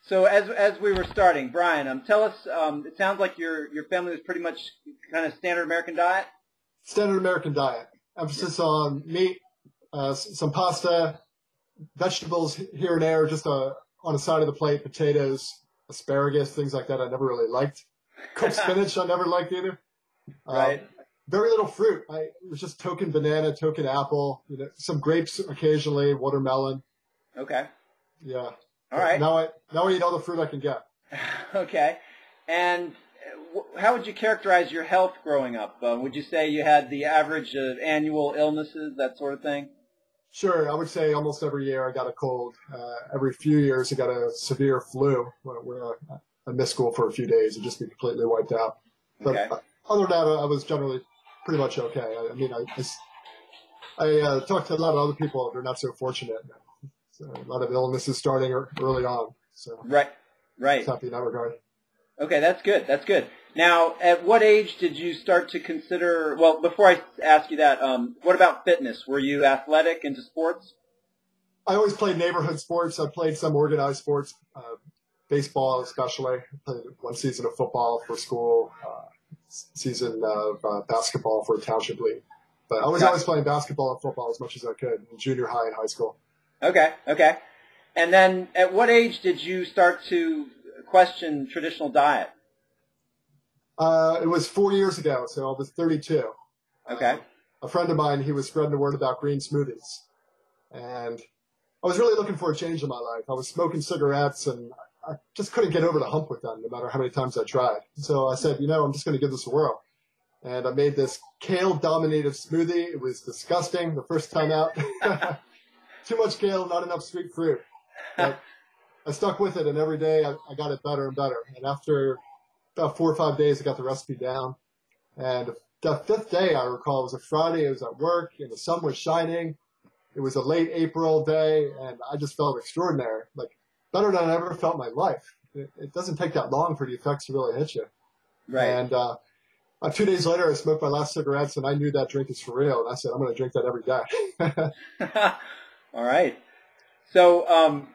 So as we were starting, Brian, tell us. It sounds like your family was pretty much kind of standard American diet. Standard American diet. Emphasis on meat, some pasta, vegetables here and there, just on the side of the plate, potatoes, asparagus, things like that I never really liked. Cooked spinach I never liked either. Right. Very little fruit. It was just token banana, token apple, some grapes occasionally, watermelon. Okay. Yeah. All right. Now I eat all the fruit I can get. Okay. And how would you characterize your health growing up? Would you say you had the average of annual illnesses, that sort of thing? Sure. I would say almost every year I got a cold. Every few years I got a severe flu where I missed school for a few days and just be completely wiped out. But okay. Other than that, I was generally pretty much okay. I talked to a lot of other people that are not so fortunate. So a lot of illnesses starting early on. So right. Happy in that regard. Okay, that's good. That's good. Now, at what age did you start to consider? Well, before I ask you that, what about fitness? Were you athletic into sports? I always played neighborhood sports. I played some organized sports, baseball especially. I played one season of football for school, season of basketball for a township league. But I was always playing basketball and football as much as I could in junior high and high school. Okay. And then at what age did you start to question traditional diet? It was 4 years ago, so I was 32. Okay. A friend of mine, he was spreading the word about green smoothies. And I was really looking for a change in my life. I was smoking cigarettes, and I just couldn't get over the hump with them, no matter how many times I tried. So I said, I'm just going to give this a whirl. And I made this kale-dominated smoothie. It was disgusting the first time out. Too much kale, not enough sweet fruit. But I stuck with it, and every day I got it better and better. And after about 4 or 5 days, I got the recipe down. And the fifth day, I recall, it was a Friday. I was at work, and the sun was shining. It was a late April day, and I just felt extraordinary, like better than I ever felt in my life. It doesn't take that long for the effects to really hit you. Right. And 2 days later, I smoked my last cigarettes, and I knew that drink is for real. And I said, I'm going to drink that every day. All right. So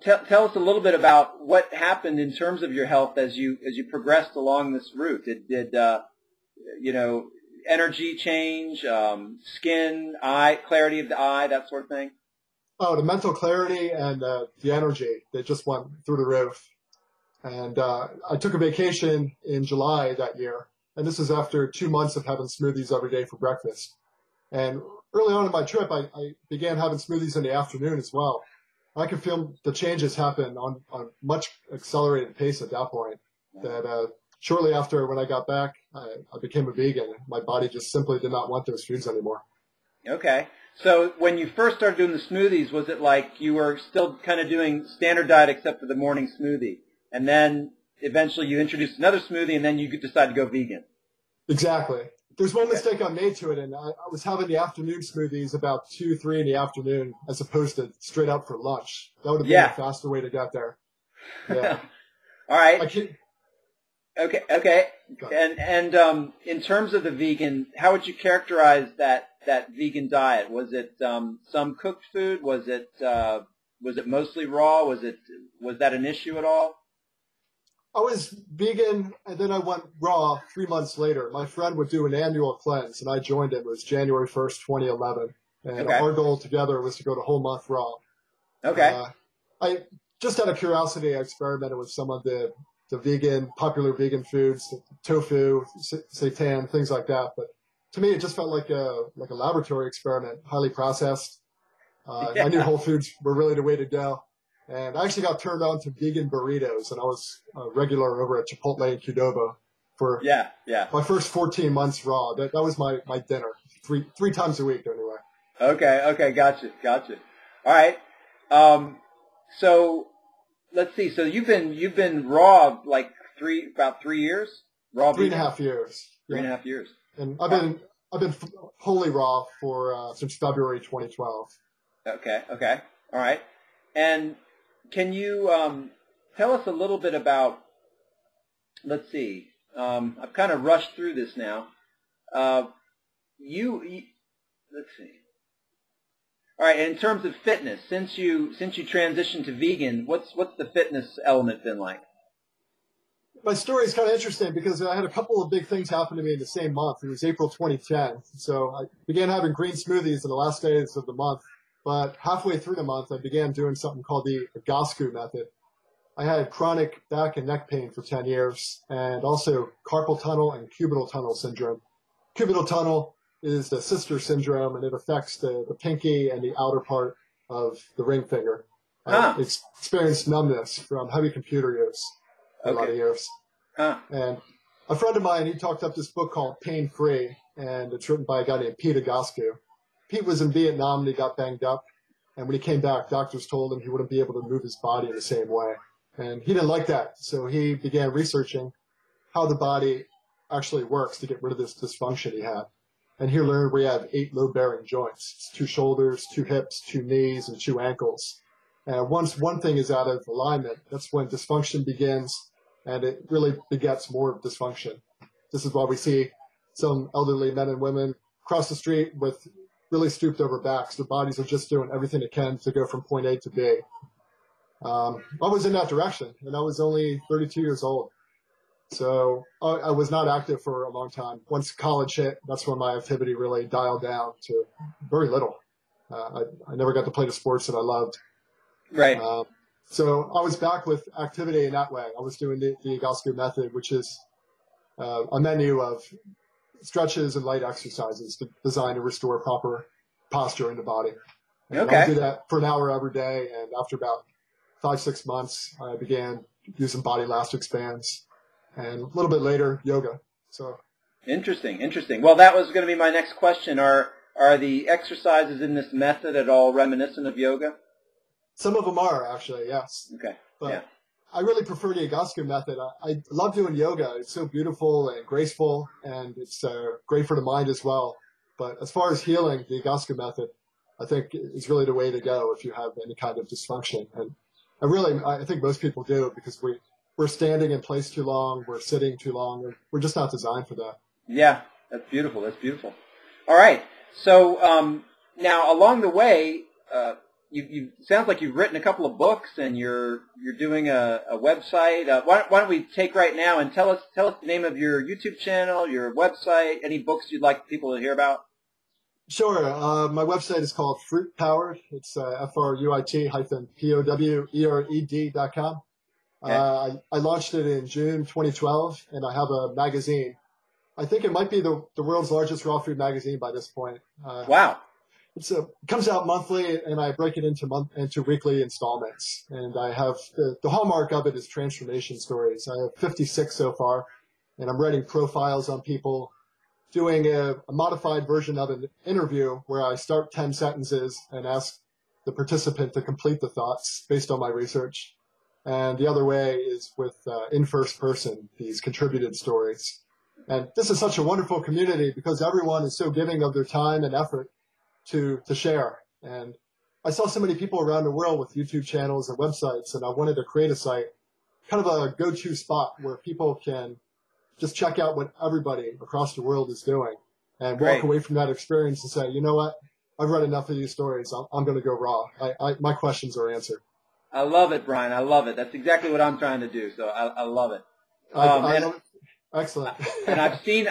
tell us a little bit about what happened in terms of your health as you progressed along this route. Did energy change, skin, clarity of the eye, that sort of thing? Oh, the mental clarity and the energy, they just went through the roof. And I took a vacation in July that year, and this is after 2 months of having smoothies every day for breakfast. And early on in my trip, I began having smoothies in the afternoon as well. I could feel the changes happen on much accelerated pace at that point. That shortly after, when I got back, I became a vegan. My body just simply did not want those foods anymore. Okay. So when you first started doing the smoothies, was it like you were still kind of doing standard diet except for the morning smoothie? And then eventually you introduced another smoothie, and then you decided to go vegan? Exactly. There's one mistake I made to it, and I was having the afternoon smoothies about 2, 3 in the afternoon as opposed to straight up for lunch. That would have been a faster way to get there. Yeah. All right. Okay. And in terms of the vegan, how would you characterize that vegan diet? Was it some cooked food? Was it mostly raw? Was that an issue at all? I was vegan, and then I went raw 3 months later. My friend would do an annual cleanse, and I joined it. It was January 1st, 2011. And our goal together was to go the whole month raw. Okay. I just out of curiosity, I experimented with some of the popular vegan foods, tofu, seitan, things like that. But to me, it just felt like a laboratory experiment, highly processed. I knew whole foods were really the way to go. And I actually got turned on to vegan burritos, and I was a regular over at Chipotle in Qdoba for my first 14 months raw. That was my dinner, three times a week anyway. Okay, gotcha. All right. So let's see. So you've been raw like about 3 years? Raw 3.5 years. Yeah. 3.5 years. And I've been wholly raw for since February 2012. Okay. All right. And can you tell us a little bit about, let's see, I've kind of rushed through this now. Let's see. All right. And in terms of fitness, since you transitioned to vegan, what's the fitness element been like? My story is kind of interesting because I had a couple of big things happen to me in the same month. It was April 2010. So I began having green smoothies in the last days of the month. But halfway through the month, I began doing something called the Egoscue method. I had chronic back and neck pain for 10 years and also carpal tunnel and cubital tunnel syndrome. Cubital tunnel is the sister syndrome, and it affects the pinky and the outer part of the ring finger. I experienced numbness from heavy computer use for a lot of years. And a friend of mine, he talked up this book called Pain Free, and it's written by a guy named Pete Egoscue. Pete was in Vietnam and he got banged up. And when he came back, doctors told him he wouldn't be able to move his body in the same way. And he didn't like that. So he began researching how the body actually works to get rid of this dysfunction he had. And he learned we have 8 load-bearing joints. It's 2 shoulders, 2 hips, 2 knees, and 2 ankles. And once one thing is out of alignment, that's when dysfunction begins, and it really begets more dysfunction. This is why we see some elderly men and women cross the street with really stooped over backs. Their bodies are just doing everything it can to go from point A to B. I was in that direction, and I was only 32 years old. So I was not active for a long time. Once college hit, that's when my activity really dialed down to very little. I never got to play the sports that I loved. Right. So I was back with activity in that way. I was doing the Egoscue method, which is a menu of stretches and light exercises designed to restore proper posture in the body. And I do that for an hour every day, and after about 5-6 months, I began using body elastic bands, and a little bit later, yoga. So interesting. Well, that was going to be my next question. Are the exercises in this method at all reminiscent of yoga? Some of them are, actually, yes. Okay. But I really prefer the Egoscue method. I love doing yoga. It's so beautiful and graceful, and it's great for the mind as well. But as far as healing, the Egoscue method, I think, is really the way to go if you have any kind of dysfunction. And I think most people do, because we're standing in place too long, we're sitting too long, we're just not designed for that. Yeah, that's beautiful. All right. So now along the way, you sounds like you've written a couple of books, and you're doing a website. Why don't we take right now and tell us the name of your YouTube channel, your website, any books you'd like people to hear about? Sure. My website is called Fruit Powered. It's fruit-powered.com. Okay. I launched it in June 2012, and I have a magazine. I think it might be the world's largest raw food magazine by this point. Wow. It comes out monthly, and I break it into weekly installments. And I have the hallmark of it is transformation stories. I have 56 so far, and I'm writing profiles on people, doing a modified version of an interview where I start 10 sentences and ask the participant to complete the thoughts based on my research. And the other way is with in first person, these contributed stories. And this is such a wonderful community because everyone is so giving of their time and effort to share. And I saw so many people around the world with YouTube channels and websites, and I wanted to create a site, kind of a go-to spot where people can just check out what everybody across the world is doing and walk away from that experience and say, you know what, I've read enough of these stories. I'm going to go raw. My questions are answered. I love it, Brian. I love it. That's exactly what I'm trying to do. So I love it. Excellent. And I've seen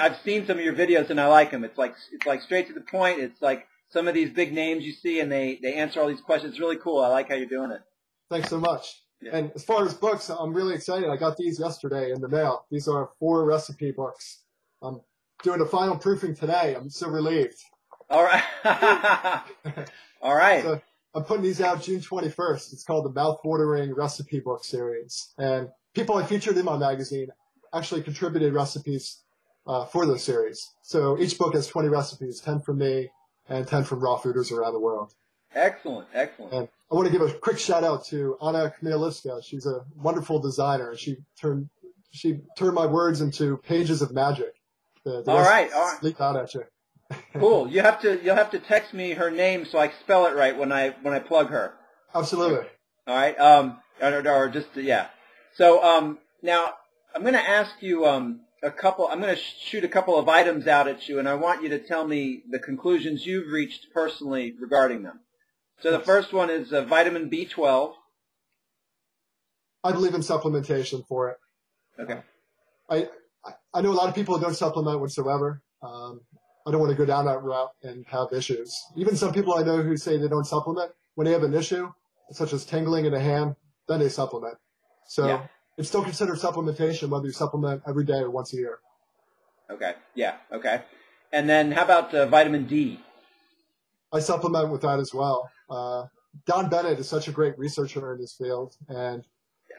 some of your videos, and I like them. It's like straight to the point. It's like some of these big names you see, and they answer all these questions. It's really cool. I like how you're doing it. Thanks so much. Yeah. And as far as books, I'm really excited. I got these yesterday in the mail. These are 4 recipe books. I'm doing a final proofing today. I'm so relieved. All right. All right. So I'm putting these out June 21st. It's called the Mouth-Watering Recipe Book Series. And people I featured in my magazine actually contributed recipes for this series. So each book has 20 recipes, 10 from me and 10 from raw fooders around the world. Excellent. And I want to give a quick shout out to Anna Kmielewska. She's a wonderful designer. She turned my words into pages of magic. All right. Leap out at you. Cool. You'll have to text me her name so I can spell it right when I plug her. Absolutely. All right. Or just yeah. So now I'm going to ask you I'm going to shoot a couple of items out at you, and I want you to tell me the conclusions you've reached personally regarding them. So the first one is vitamin B12. I believe in supplementation for it. Okay. I know a lot of people who don't supplement whatsoever. I don't want to go down that route and have issues. Even some people I know who say they don't supplement, when they have an issue, such as tingling in a hand, then they supplement. So it's still considered supplementation whether you supplement every day or once a year. Okay. Yeah. Okay. And then how about vitamin D? I supplement with that as well. Don Bennett is such a great researcher in this field, and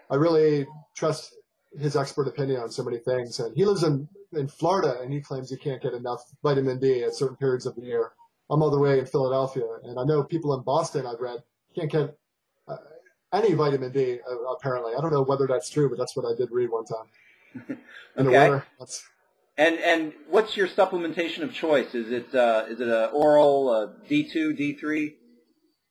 I really trust his expert opinion on so many things. And he lives in Florida, and he claims he can't get enough vitamin D at certain periods of the year. I'm all the way in Philadelphia, and I know people in Boston, I've read, can't get any vitamin D, apparently. I don't know whether that's true, but that's what I did read one time. In the winter. And what's your supplementation of choice? Is it a oral, D2, D3?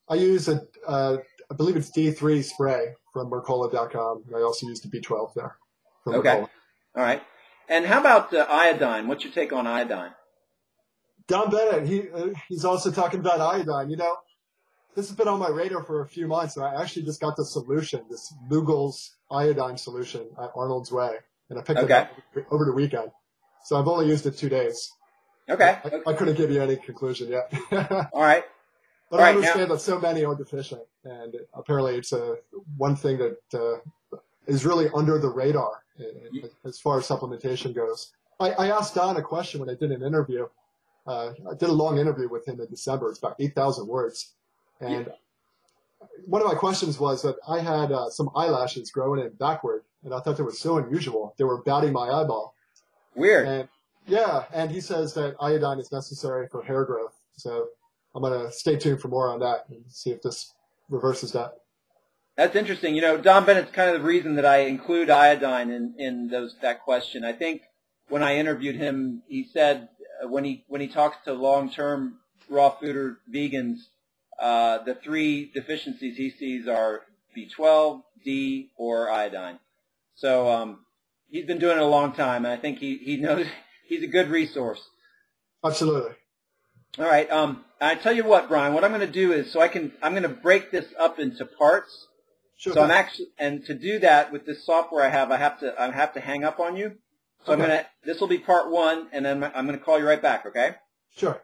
I use I believe it's D3 spray from Mercola.com. I also use the B12 there from Mercola. All right. And how about iodine? What's your take on iodine? Don Bennett, he's also talking about iodine. You know, this has been on my radar for a few months, and I actually just got the solution, this Lugel's iodine solution at Arnold's Way, and I picked it up over the weekend. So I've only used it 2 days. Okay. I couldn't give you any conclusion yet. All right. But I understand that so many are deficient, and apparently it's one thing that is really under the radar as far as supplementation goes. I asked Don a question when I did an interview. I did a long interview with him in December. It's about 8,000 words. And one of my questions was that I had some eyelashes growing in backward, and I thought that was so unusual. They were batting my eyeball. Weird. And he says that iodine is necessary for hair growth. So I'm going to stay tuned for more on that and see if this reverses that. That's interesting. You know, Don Bennett's kind of the reason that I include iodine in that question. I think when I interviewed him, he said when he talks to long-term raw food or vegans, the 3 deficiencies he sees are B12, D, or iodine. So he's been doing it a long time, and I think he knows he's a good resource. Absolutely. All right. I tell you what, Brian. What I'm going to do is I'm going to break this up into parts. Sure. So and to do that with this software I have to hang up on you. So this will be part 1, and then I'm going to call you right back. Okay? Sure.